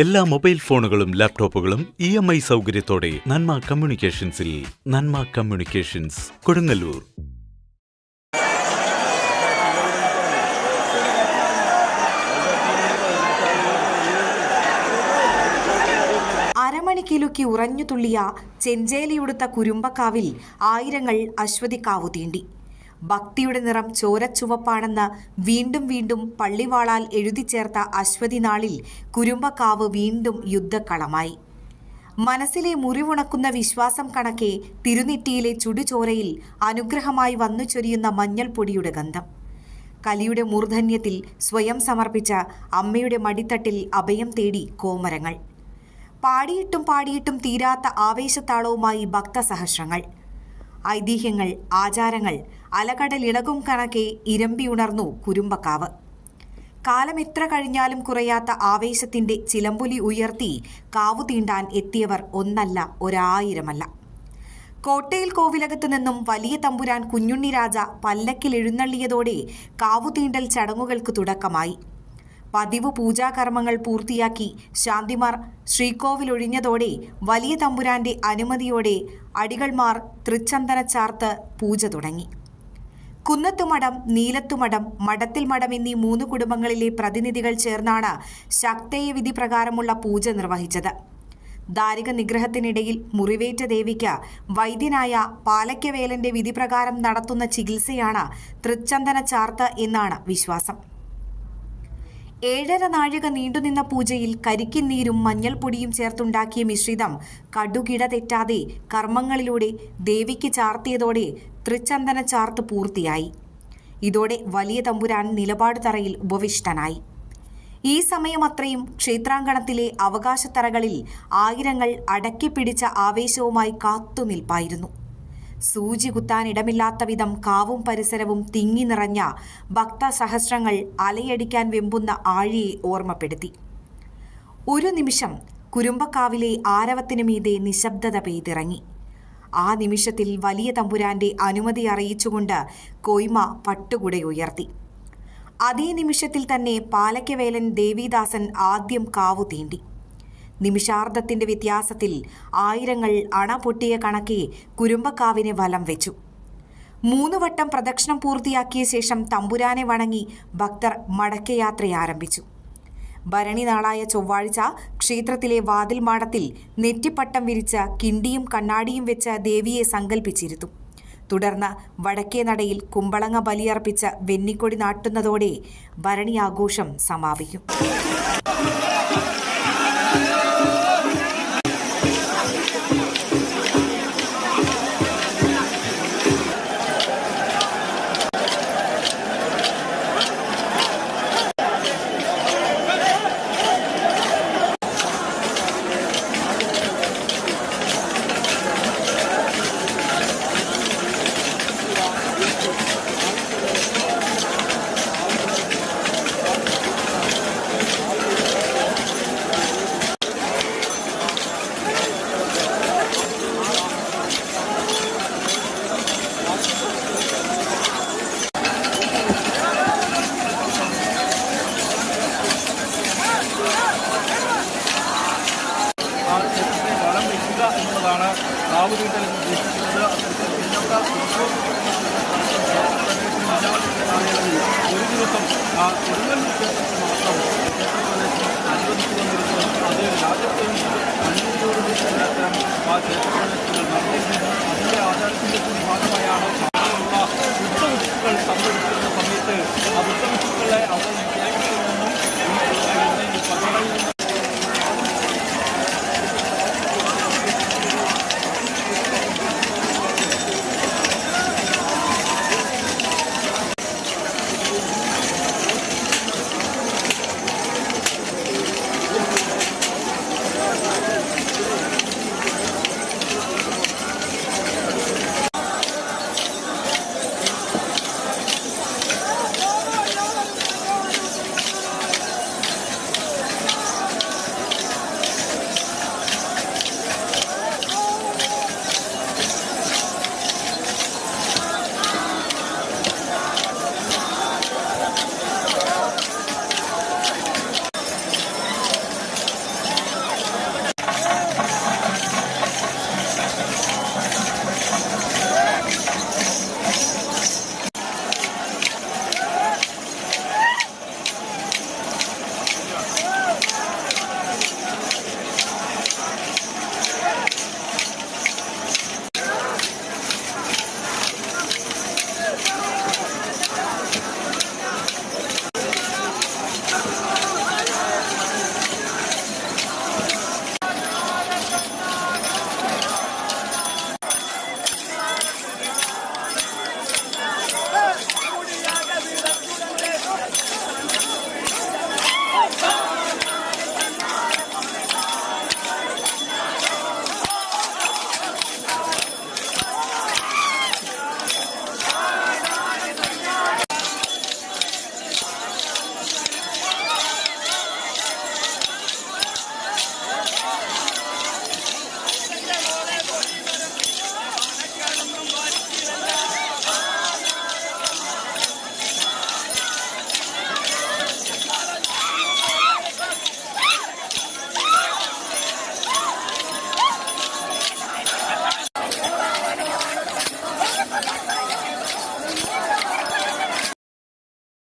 എല്ലാ മൊബൈൽ ഫോണുകളും ലാപ്ടോപ്പുകളും EMI സൗകര്യത്തോടെ നന്മ കമ്മ്യൂണിക്കേഷൻസിൽ. നന്മ കമ്മ്യൂണിക്കേഷൻസ്, കൊടുങ്ങല്ലൂർ. അരമണിക്കിലുക്കി ഉറഞ്ഞു തുള്ളിയ ചെഞ്ചേലിയുടുത്ത കുരുമ്പക്കാവിൽ ആയിരങ്ങൾ അശ്വതിക്കാവു തീണ്ടി. ഭക്തിയുടെ നിറം ചോരച്ചുവപ്പാണെന്ന് വീണ്ടും വീണ്ടും പള്ളിവാളാൽ എഴുതിച്ചേർത്ത അശ്വതി നാളിൽ കുരുമ്പക്കാവ് വീണ്ടും യുദ്ധക്കളമായി. മനസ്സിലെ മുറിവുണക്കുന്ന വിശ്വാസം കണക്കെ തിരുനെറ്റിയിലെ ചുടുചോരയിൽ അനുഗ്രഹമായി വന്നു ചൊരിയുന്ന മഞ്ഞൾപ്പൊടിയുടെ ഗന്ധം. കലിയുടെ മൂർധന്യത്തിൽ സ്വയം സമർപ്പിച്ച അമ്മയുടെ മടിത്തട്ടിൽ അഭയം തേടി കോമരങ്ങൾ. പാടിയിട്ടും പാടിയിട്ടും തീരാത്ത ആവേശത്താളവുമായി ഭക്തസഹസ്രങ്ങൾ. ഐതിഹ്യങ്ങൾ, ആചാരങ്ങൾ അലകടലിളകും കണക്കെ ഇരമ്പിയുണർന്നു കുരുമ്പക്കാവ്. കാലം എത്ര കഴിഞ്ഞാലും കുറയാത്ത ആവേശത്തിന്റെ ചിലമ്പൊലി ഉയർത്തി കാവു തീണ്ടാൻ എത്തിയവർ ഒന്നല്ല, 1000മല്ല. കോട്ടയിൽ കോവിലകത്തു നിന്നും വലിയ തമ്പുരാൻ കുഞ്ഞുണ്ണിരാജ പല്ലക്കിൽ എഴുന്നള്ളിയതോടെ കാവുതീണ്ടൽ ചടങ്ങുകൾക്ക് തുടക്കമായി. പതിവ് പൂജാകർമ്മങ്ങൾ പൂർത്തിയാക്കി ശാന്തിമാർ ശ്രീകോവിലൊഴിഞ്ഞതോടെ വലിയ തമ്പുരാന്റെ അനുമതിയോടെ അടികൾമാർ തൃച്ചന്ദന ചാർത്ത് പൂജ തുടങ്ങി. കുന്നത്തുമഠം, നീലത്തുമഠം, മഠത്തിൽ മഠം എന്നീ 3 കുടുംബങ്ങളിലെ പ്രതിനിധികൾ ചേർന്നാണ് ശക്തേയ വിധി പ്രകാരമുള്ള പൂജ നിർവഹിച്ചത്. ദാരിക നിഗ്രഹത്തിനിടയിൽ മുറിവേറ്റ ദേവിക്ക് വൈദ്യനായ പാലയ്ക്കവേലന്റെ വിധിപ്രകാരം നടത്തുന്ന ചികിത്സയാണ് തൃച്ചന്ദന ചാർത്ത് എന്നാണ് വിശ്വാസം. 7.5 നാഴിക നീണ്ടുനിന്ന പൂജയിൽ കരിക്കിന്നീരും മഞ്ഞൾപ്പൊടിയും ചേർത്തുണ്ടാക്കിയ മിശ്രിതം കടുകിട തെറ്റാതെ കർമ്മങ്ങളിലൂടെ ദേവിക്ക് ചാർത്തിയതോടെ തൃച്ചന്ദന ചാർത്ത് പൂർത്തിയായി. ഇതോടെ വലിയ തമ്പുരാൻ നിലപാട് തറയിൽ ഉപവിഷ്ടനായി. ഈ സമയമത്രയും ക്ഷേത്രാങ്കണത്തിലെ അവകാശത്തറകളിൽ ആയിരങ്ങൾ അടക്കിപ്പിടിച്ച ആവേശവുമായി കാത്തുനിൽപ്പായിരുന്നു. സൂചി കുത്താനിടമില്ലാത്ത വിധം കാവും പരിസരവും തിങ്ങി നിറഞ്ഞ ഭക്തസഹസ്രങ്ങൾ അലയടിക്കാൻ വെമ്പുന്ന ആഴിയെ ഓർമ്മപ്പെടുത്തി. ഒരു നിമിഷം കുരുമ്പക്കാവിലെ ആരവത്തിനു മീതെ നിശബ്ദത പെയ്തിറങ്ങി. ആ നിമിഷത്തിൽ വലിയ തമ്പുരാന്റെ അനുമതി അറിയിച്ചുകൊണ്ട് കോയ്മ പട്ടുകുടയുയർത്തി. അതേ നിമിഷത്തിൽ തന്നെ പാലയ്ക്കവേലൻ ദേവിദാസൻ ആദ്യം കാവു തീണ്ടി. നിമിഷാർദ്ധത്തിന്റെ വ്യത്യാസത്തിൽ ആയിരങ്ങൾ അണ പൊട്ടിയ കണക്കെ കുരുമ്പക്കാവിനെ വലം വെച്ചു. 3 വട്ടം പ്രദക്ഷിണം പൂർത്തിയാക്കിയ ശേഷം തമ്പുരാനെ വണങ്ങി ഭക്തർ മടക്കയാത്ര ആരംഭിച്ചു. ഭരണി നാളായ ചൊവ്വാഴ്ച ക്ഷേത്രത്തിലെ വാതിൽ മാടത്തിൽ നെറ്റിപ്പട്ടം വിരിച്ച കിണ്ടിയും കണ്ണാടിയും വെച്ച ദേവിയെ സങ്കല്പിച്ചിരുത്തും. തുടർന്ന് വടക്കേ നടയിൽ കുമ്പളങ്ങ ബലിയർപ്പിച്ച വെന്നിക്കൊടി നാട്ടുന്നതോടെ ഭരണി ആഘോഷം സമാപിക്കും. വളം വയ്ക്കുക എന്നുള്ളതാണ് കാവുതീണ്ടൽ എന്ന് ഉദ്ദേശിക്കുന്നത്. ഒരു ദിവസം കൊടുങ്ങല്ലൂർ ക്ഷേത്രത്തിൽ മാത്രം ക്ഷേത്രപ്രദേശം അനുവദിച്ചു വന്നിരുന്നു. അത് രാജ്യത്തെയും അന്യതയോടുകൂടി ആ ക്ഷേത്രപ്രദേശങ്ങൾ നടന്നിരുന്നു. അതിൻ്റെ ആചാരത്തിൻ്റെ കൂടി ഭാഗമായി